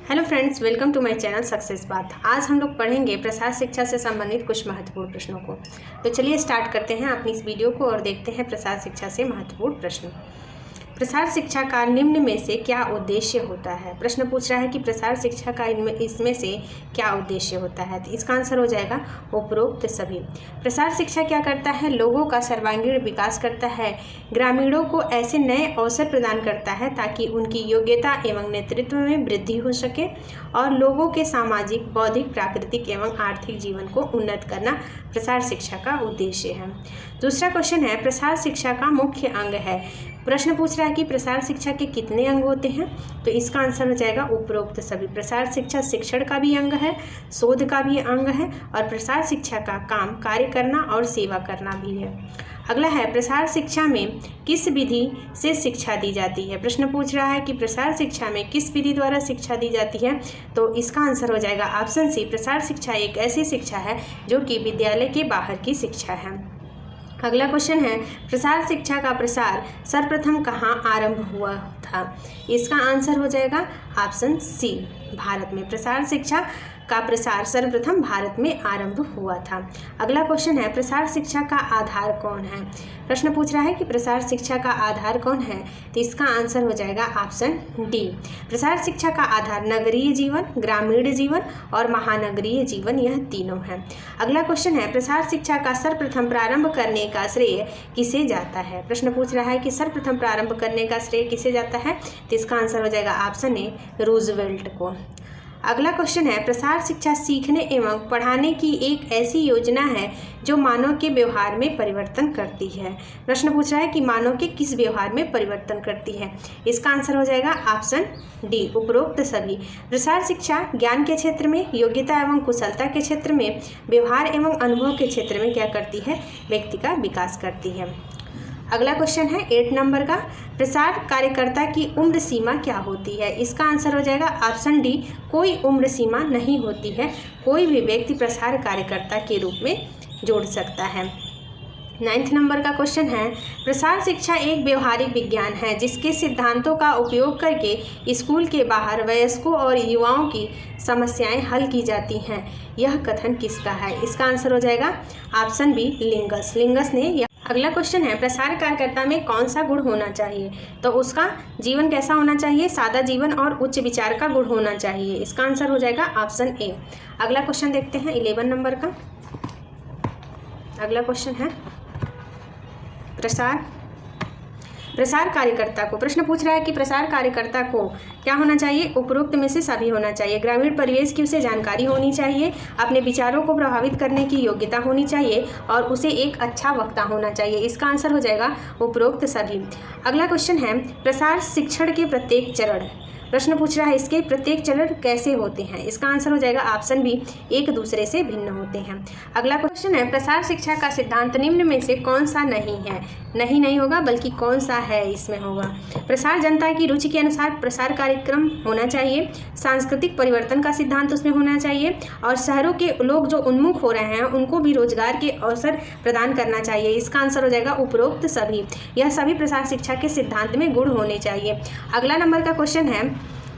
Hello friends, welcome to my channel success बात। आज हम लोग पढ़ेंगे प्रसार शिक्षा से संबंधित कुछ महत्वपूर्ण प्रश्नों को। तो चलिए स्टार्ट करते हैं अपनी इस वीडियो को और देखते हैं प्रसार शिक्षा से महत्वपूर्ण प्रश्न। प्रसार शिक्षा का निम्न में से क्या उद्देश्य होता है। प्रश्न पूछ रहा है कि प्रसार शिक्षा का इसमें से क्या उद्देश्य होता है। तो इसका आंसर हो जाएगा उपरोक्त सभी। प्रसार शिक्षा क्या करता है? लोगों का सर्वांगीण विकास करता है, ग्रामीणों को ऐसे नए अवसर प्रदान करता है ताकि उनकी योग्यता एवं नेतृत्व में वृद्धि हो सके और लोगों के सामाजिक, बौद्धिक, प्राकृतिक एवं आर्थिक जीवन को उन्नत करना प्रसार शिक्षा का उद्देश्य है। दूसरा क्वेश्चन है, प्रसार शिक्षा का मुख्य अंग है। प्रश्न पूछ रहा है कि प्रसार शिक्षा के कितने अंग होते हैं। तो इसका आंसर हो जाएगा उपरोक्त सभी। प्रसार शिक्षा शिक्षण का भी अंग है, शोध का भी अंग है और प्रसार शिक्षा का काम कार्य करना और सेवा करना भी है। अगला है, प्रसार शिक्षा में किस विधि से शिक्षा दी जाती है। प्रश्न पूछ रहा है कि प्रसार शिक्षा में किस विधि द्वारा शिक्षा दी जाती है। तो इसका आंसर हो जाएगा ऑप्शन सी। प्रसार शिक्षा एक ऐसी शिक्षा है जो कि विद्यालय के बाहर की शिक्षा है। अगला क्वेश्चन है, प्रसार शिक्षा का प्रसार सर्वप्रथम कहाँ आरंभ हुआ था। इसका आंसर हो जाएगा ऑप्शन सी, भारत में। प्रसार शिक्षा का प्रसार सर्वप्रथम भारत में आरंभ हुआ था। अगला क्वेश्चन है, प्रसार शिक्षा का आधार कौन है। प्रश्न पूछ रहा है कि प्रसार शिक्षा का आधार कौन है। तो इसका आंसर हो जाएगा ऑप्शन डी। प्रसार शिक्षा का आधार नगरीय जीवन, ग्रामीण जीवन और महानगरीय जीवन, यह तीनों हैं। अगला क्वेश्चन है, प्रसार शिक्षा का सर्वप्रथम प्रारंभ करने का श्रेय किसे जाता है। प्रश्न पूछ रहा है कि सर्वप्रथम प्रारंभ करने का श्रेय किसे जाता है। तो इसका आंसर हो जाएगा ऑप्शन ए, रूजवेल्ट को। अगला क्वेश्चन है, प्रसार शिक्षा सीखने एवं पढ़ाने की एक ऐसी योजना है जो मानव के व्यवहार में परिवर्तन करती है। प्रश्न पूछ रहा है कि मानव के किस व्यवहार में परिवर्तन करती है। इसका आंसर हो जाएगा ऑप्शन डी, उपरोक्त सभी। प्रसार शिक्षा ज्ञान के क्षेत्र में, योग्यता एवं कुशलता के क्षेत्र में, व्यवहार एवं अनुभव के क्षेत्र में क्या करती है, व्यक्ति का विकास करती है। अगला क्वेश्चन है 8 नंबर का, प्रसार कार्यकर्ता की उम्र सीमा क्या होती है। इसका आंसर हो जाएगा ऑप्शन डी, कोई उम्र सीमा नहीं होती है। कोई भी व्यक्ति प्रसार कार्यकर्ता के रूप में जोड़ सकता है। 9 नंबर का क्वेश्चन है, प्रसार शिक्षा एक व्यवहारिक विज्ञान है जिसके सिद्धांतों का उपयोग करके स्कूल के बाहर वयस्कों और युवाओं की समस्याएं हल की जाती हैं। यह कथन किसका है। इसका आंसर हो जाएगा ऑप्शन बी, लिंगस ने। अगला क्वेश्चन है, प्रसार कार्यकर्ता में कौन सा गुण होना चाहिए। तो उसका जीवन कैसा होना चाहिए, सादा जीवन और उच्च विचार का गुण होना चाहिए। इसका आंसर हो जाएगा ऑप्शन ए। अगला क्वेश्चन देखते हैं 11 नंबर का। अगला क्वेश्चन है, प्रसार कार्यकर्ता को, प्रश्न पूछ रहा है कि प्रसार कार्यकर्ता को क्या होना चाहिए, उपरोक्त में से सभी होना चाहिए। ग्रामीण परिवेश की उसे जानकारी होनी चाहिए, अपने विचारों को प्रभावित करने की योग्यता होनी चाहिए और उसे एक अच्छा वक्ता होना चाहिए। इसका आंसर हो जाएगा उपरोक्त सभी। अगला क्वेश्चन है, प्रसार शिक्षण के प्रत्येक चरण। प्रश्न पूछ रहा है इसके प्रत्येक चरण कैसे होते हैं। इसका आंसर हो जाएगा ऑप्शन बी, एक दूसरे से भिन्न होते हैं। अगला क्वेश्चन है, प्रसार शिक्षा का सिद्धांत निम्न में से कौन सा नहीं है। नहीं होगा बल्कि कौन सा है इसमें होगा। प्रसार जनता की रुचि के अनुसार प्रसार कार्यक्रम होना चाहिए, सांस्कृतिक परिवर्तन का सिद्धांत उसमें होना चाहिए और शहरों के लोग जो उन्मुख हो रहे हैं उनको भी रोजगार के अवसर प्रदान करना चाहिए। इसका आंसर हो जाएगा उपरोक्त सभी। यह सभी प्रसार शिक्षा के सिद्धांत में गुण होने चाहिए। अगला नंबर का क्वेश्चन है,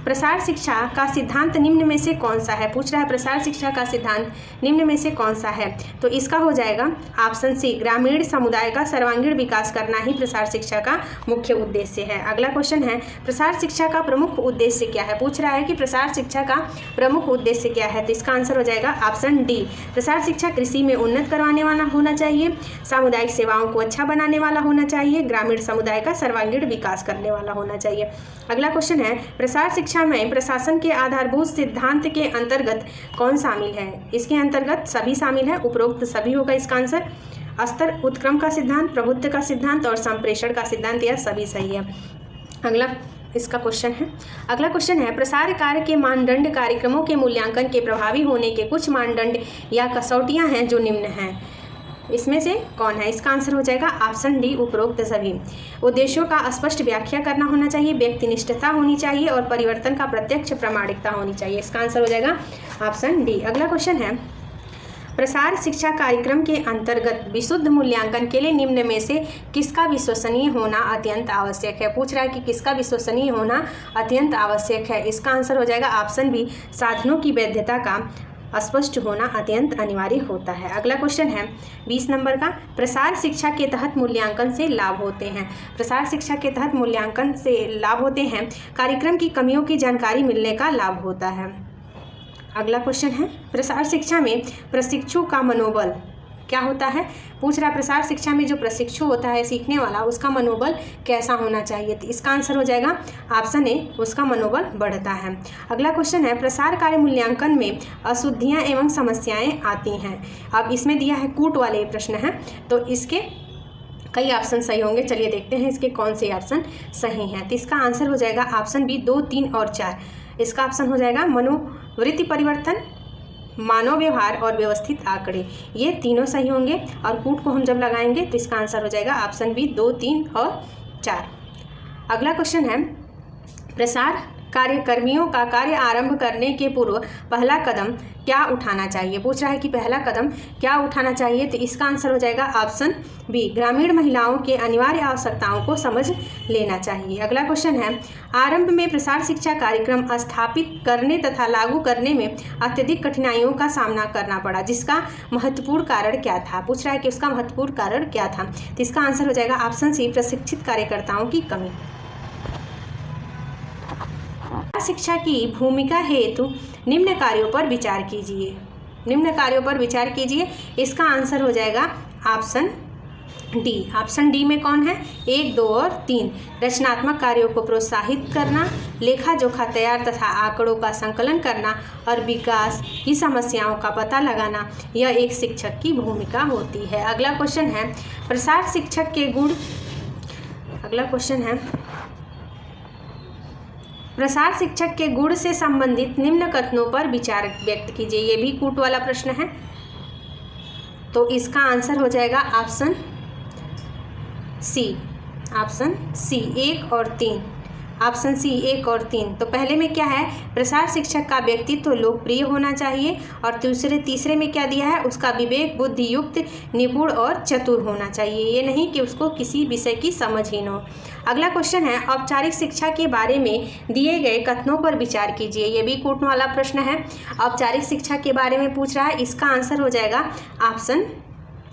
प्रसार शिक्षा का सिद्धांत निम्न में से कौन सा है। पूछ रहा है प्रसार शिक्षा का सिद्धांत निम्न में से कौन सा है। तो इसका हो जाएगा ऑप्शन सी, ग्रामीण समुदाय का सर्वांगीण विकास करना ही प्रसार शिक्षा का मुख्य उद्देश्य है। अगला क्वेश्चन है, प्रसार शिक्षा का प्रमुख उद्देश्य क्या है। पूछ रहा है कि प्रसार शिक्षा का प्रमुख उद्देश्य क्या है। तो इसका आंसर हो जाएगा ऑप्शन डी, प्रसार शिक्षा कृषि में उन्नत करवाने वाला होना चाहिए, सामुदायिक सेवाओं को अच्छा बनाने वाला होना चाहिए, ग्रामीण समुदाय का सर्वांगीण विकास करने वाला होना चाहिए। अगला क्वेश्चन है, प्रसार शिक्षा में प्रशासन के आधारभूत सिद्धांत के अंतर्गत कौन शामिल है। इसके अंतर्गत सभी शामिल है, उपरोक्त सभी होगा इसका आंसर। स्तर उत्क्रम का सिद्धांत, प्रभुत्व का सिद्धांत और संप्रेषण का सिद्धांत, यह सभी सही है। अगला इसका क्वेश्चन है, अगला क्वेश्चन है, प्रसार कार्य के मानदंड कार्यक्रमों के मूल्यांकन के प्रभावी होने के कुछ मानदंड या कसौटियां हैं जो निम्न हैं। इसमें से कौन है। इसका आंसर हो जाएगा ऑप्शन डी, उपरोक्त सभी। उद्देश्यों का स्पष्ट व्याख्या करना होना चाहिए, व्यक्तिनिष्ठता होनी चाहिए और परिवर्तन का प्रत्यक्ष प्रामाणिकता होनी चाहिए। इसका आंसर हो जाएगा ऑप्शन डी। अगला क्वेश्चन है, प्रसार शिक्षा कार्यक्रम के अंतर्गत विशुद्ध मूल्यांकन के लिए निम्न में से किसका विश्वसनीय होना अत्यंत आवश्यक है। पूछ रहा है कि किसका विश्वसनीय होना अत्यंत आवश्यक है। इसका आंसर हो जाएगा ऑप्शन बी, साधनों की वैधता का स्पष्ट होना अत्यंत अनिवार्य होता है। अगला क्वेश्चन है 20 नंबर का, प्रसार शिक्षा के तहत मूल्यांकन से लाभ होते हैं। प्रसार शिक्षा के तहत मूल्यांकन से लाभ होते हैं, कार्यक्रम की कमियों की जानकारी मिलने का लाभ होता है। अगला क्वेश्चन है, प्रसार शिक्षा में प्रशिक्षु का मनोबल क्या होता है। पूछ रहा है प्रसार शिक्षा में जो प्रशिक्षु होता है सीखने वाला, उसका मनोबल कैसा होना चाहिए। तो इसका आंसर हो जाएगा ऑप्शन ए, उसका मनोबल बढ़ता है। अगला क्वेश्चन है, प्रसार कार्य मूल्यांकन में अशुद्धियां एवं समस्याएं आती हैं। अब इसमें दिया है कूट वाले प्रश्न हैं, तो इसके कई ऑप्शन सही होंगे। चलिए देखते हैं इसके कौन से ऑप्शन सही हैं। तो इसका आंसर हो जाएगा ऑप्शन बी, 2, 3 और 4। इसका ऑप्शन हो जाएगा मनोवृत्ति परिवर्तन, मानव व्यवहार और व्यवस्थित आंकड़े, ये तीनों सही होंगे। और कूट को हम जब लगाएंगे तो इसका आंसर हो जाएगा ऑप्शन बी, 2, 3 और 4। अगला क्वेश्चन है, प्रसार कार्यकर्मियों का कार्य आरंभ करने के पूर्व पहला कदम क्या उठाना चाहिए। पूछ रहा है कि पहला कदम क्या उठाना चाहिए। तो इसका आंसर हो जाएगा ऑप्शन बी, ग्रामीण महिलाओं के अनिवार्य आवश्यकताओं को समझ लेना चाहिए। अगला क्वेश्चन है, आरंभ में प्रसार शिक्षा कार्यक्रम स्थापित करने तथा लागू करने में अत्यधिक कठिनाइयों का सामना करना पड़ा, जिसका महत्वपूर्ण कारण क्या था। पूछ रहा है कि उसका महत्वपूर्ण कारण क्या था। तो इसका आंसर हो जाएगा ऑप्शन सी, प्रशिक्षित कार्यकर्ताओं की कमी। शिक्षा की भूमिका हेतु निम्न कार्यों पर विचार कीजिए। निम्न कार्यों पर विचार कीजिए, इसका आंसर हो जाएगा ऑप्शन डी। ऑप्शन डी में कौन है, 1, 2 और 3। रचनात्मक कार्यों को प्रोत्साहित करना, लेखा जोखा तैयार तथा आंकड़ों का संकलन करना और विकास की समस्याओं का पता लगाना, यह एक शिक्षक की भूमिका होती है। अगला क्वेश्चन है, प्रसार शिक्षक के गुण। अगला क्वेश्चन है, प्रसार शिक्षक के गुण से संबंधित निम्न कथनों पर विचार व्यक्त कीजिए। ये भी कूट वाला प्रश्न है, तो इसका आंसर हो जाएगा ऑप्शन सी। ऑप्शन सी, 1 और 3। ऑप्शन सी, 1 और 3। तो पहले में क्या है, प्रसार शिक्षक का व्यक्तित्व लोकप्रिय होना चाहिए। और तीसरे में क्या दिया है, उसका विवेक बुद्धियुक्त, निपुण और चतुर होना चाहिए। ये नहीं कि उसको किसी विषय की समझ ही न हो। अगला क्वेश्चन है, औपचारिक शिक्षा के बारे में दिए गए कथनों पर विचार कीजिए। ये भी कूट वाला प्रश्न है, औपचारिक शिक्षा के बारे में पूछ रहा है। इसका आंसर हो जाएगा ऑप्शन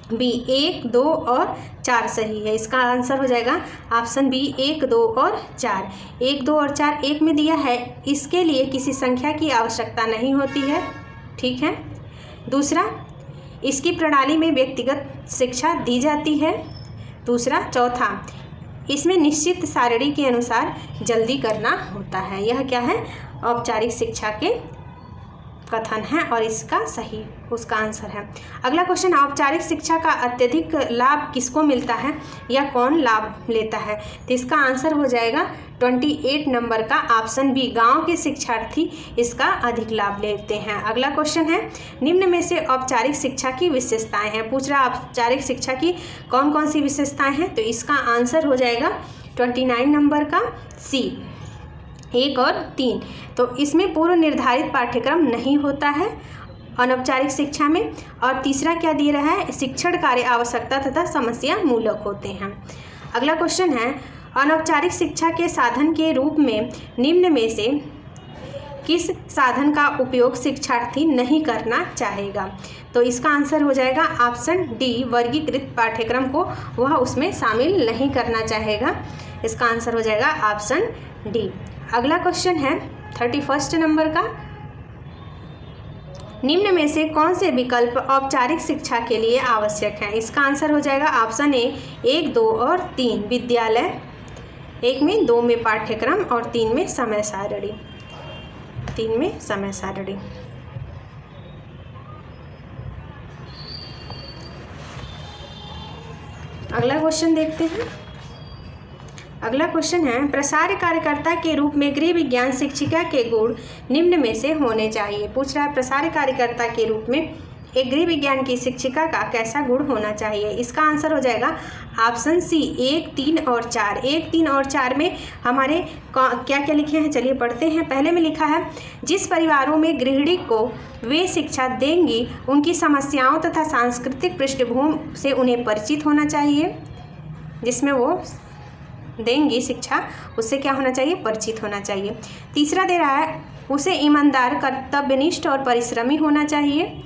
बी, 1, 2 और 4 सही है। इसका आंसर हो जाएगा ऑप्शन बी, 1, 2 और 4। 1, 2 और 4 एक में दिया है, इसके लिए किसी संख्या की आवश्यकता नहीं होती है, ठीक है। दूसरा, इसकी प्रणाली में व्यक्तिगत शिक्षा दी जाती है। दूसरा, चौथा, इसमें निश्चित सारणी के अनुसार जल्दी करना होता है। यह क्या है, औपचारिक शिक्षा के कथन है और इसका सही उसका आंसर है। अगला क्वेश्चन, औपचारिक शिक्षा का अत्यधिक लाभ किसको मिलता है या कौन लाभ लेता है। तो इसका आंसर हो जाएगा 28 नंबर का ऑप्शन बी, गांव के शिक्षार्थी इसका अधिक लाभ लेते हैं। अगला क्वेश्चन है, निम्न में से औपचारिक शिक्षा की विशेषताएं हैं। पूछ रहा औपचारिक शिक्षा की कौन कौन सी विशेषताएं हैं। तो इसका आंसर हो जाएगा 29 नंबर का सी, 1 और 3। तो इसमें पूर्व निर्धारित पाठ्यक्रम नहीं होता है अनौपचारिक शिक्षा में। और तीसरा क्या दे रहा है, शिक्षण कार्य आवश्यकता तथा समस्या मूलक होते हैं। अगला क्वेश्चन है, अनौपचारिक शिक्षा के साधन के रूप में निम्न में से किस साधन का उपयोग शिक्षार्थी नहीं करना चाहेगा। तो इसका आंसर हो जाएगा ऑप्शन डी, वर्गीकृत पाठ्यक्रम को वह उसमें शामिल नहीं करना चाहेगा। इसका आंसर हो जाएगा ऑप्शन डी। अगला क्वेश्चन है 31 नंबर का, निम्न में से कौन से विकल्प औपचारिक शिक्षा के लिए आवश्यक हैं। इसका आंसर हो जाएगा ऑप्शन ए, 1, 2 और 3। विद्यालय 1 में, 2 में पाठ्यक्रम और 3 में समय सारणी। 3 में समय सारणी। अगला क्वेश्चन देखते हैं। अगला क्वेश्चन है, प्रसार कार्यकर्ता के रूप में गृह विज्ञान शिक्षिका के गुण निम्न में से होने चाहिए। पूछ रहा है प्रसार कार्यकर्ता के रूप में एक गृह विज्ञान की शिक्षिका का कैसा गुण होना चाहिए? इसका आंसर हो जाएगा ऑप्शन सी 1, 3 और 4। 1, 3 और 4 में हमारे क्या क्या लिखे हैं, चलिए पढ़ते हैं। पहले में लिखा है जिस परिवारों में गृहिणी को वे शिक्षा देंगी उनकी समस्याओं तथा सांस्कृतिक पृष्ठभूमि से उन्हें परिचित होना चाहिए। जिसमें वो देंगी शिक्षा उससे क्या होना चाहिए, परिचित होना चाहिए। तीसरा दे रहा है उसे ईमानदार, कर्तव्यनिष्ठ और परिश्रमी होना चाहिए।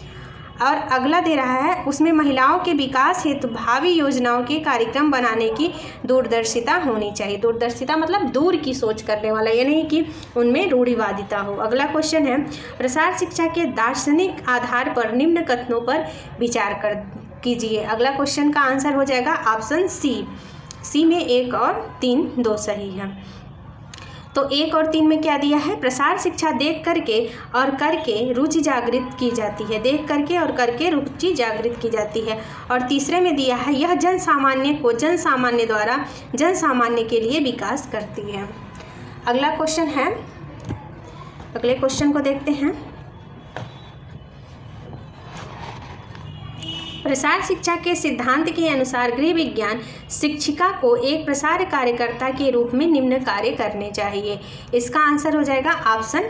और अगला दे रहा है उसमें महिलाओं के विकास हेतु भावी योजनाओं के कार्यक्रम बनाने की दूरदर्शिता होनी चाहिए। दूरदर्शिता मतलब दूर की सोच करने वाला, ये नहीं कि उनमें रूढ़िवादिता हो। अगला क्वेश्चन है प्रसार शिक्षा के दार्शनिक आधार पर निम्न कथनों पर विचार कीजिए। अगला क्वेश्चन का आंसर हो जाएगा ऑप्शन सी में 1 और 3 दो सही है। तो 1 और 3 में क्या दिया है, प्रसार शिक्षा देख करके और करके रुचि जागृत की जाती है। देख करके और करके रुचि जागृत की जाती है। और तीसरे में दिया है यह जन सामान्य को जन सामान्य द्वारा जन सामान्य के लिए विकास करती है। अगला क्वेश्चन है, अगले क्वेश्चन को देखते हैं। प्रसार शिक्षा के सिद्धांत के अनुसार गृह विज्ञान शिक्षिका को एक प्रसार कार्यकर्ता के रूप में निम्न कार्य करने चाहिए। इसका आंसर हो जाएगा ऑप्शन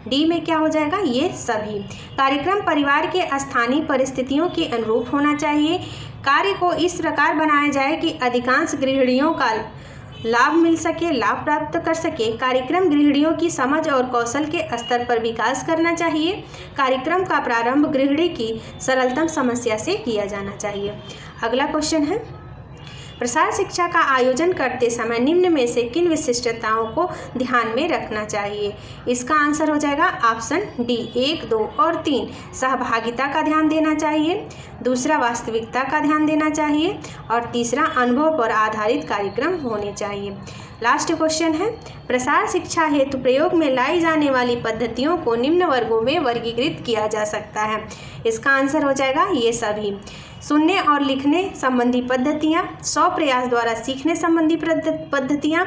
डी में क्या हो जाएगा, ये सभी। कार्यक्रम परिवार के स्थानीय परिस्थितियों के अनुरूप होना चाहिए। कार्य को इस प्रकार बनाया जाए कि अधिकांश गृहिणियों का लाभ मिल सके, लाभ प्राप्त कर सके। कार्यक्रम गृहिणियों की समझ और कौशल के स्तर पर विकास करना चाहिए। कार्यक्रम का प्रारंभ गृहिणी की सरलतम समस्या से किया जाना चाहिए। अगला क्वेश्चन है प्रसार शिक्षा का आयोजन करते समय निम्न में से किन विशिष्टताओं को ध्यान में रखना चाहिए? इसका आंसर हो जाएगा ऑप्शन डी 1, 2 और 3। सहभागिता का ध्यान देना चाहिए, दूसरा वास्तविकता का ध्यान देना चाहिए और तीसरा अनुभव पर आधारित कार्यक्रम होने चाहिए। लास्ट क्वेश्चन है प्रसार शिक्षा हेतु प्रयोग में लाई जाने वाली पद्धतियों को निम्न वर्गों में वर्गीकृत किया जा सकता है। इसका आंसर हो जाएगा ये सभी। सुनने और लिखने संबंधी पद्धतियाँ, 100 प्रयास द्वारा सीखने संबंधी पद्धतियाँ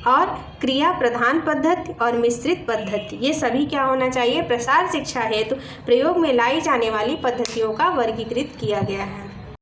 और क्रिया प्रधान पद्धति और मिश्रित पद्धति, ये सभी क्या होना चाहिए, प्रसार शिक्षा हेतु प्रयोग में लाई जाने वाली पद्धतियों का वर्गीकृत किया गया है।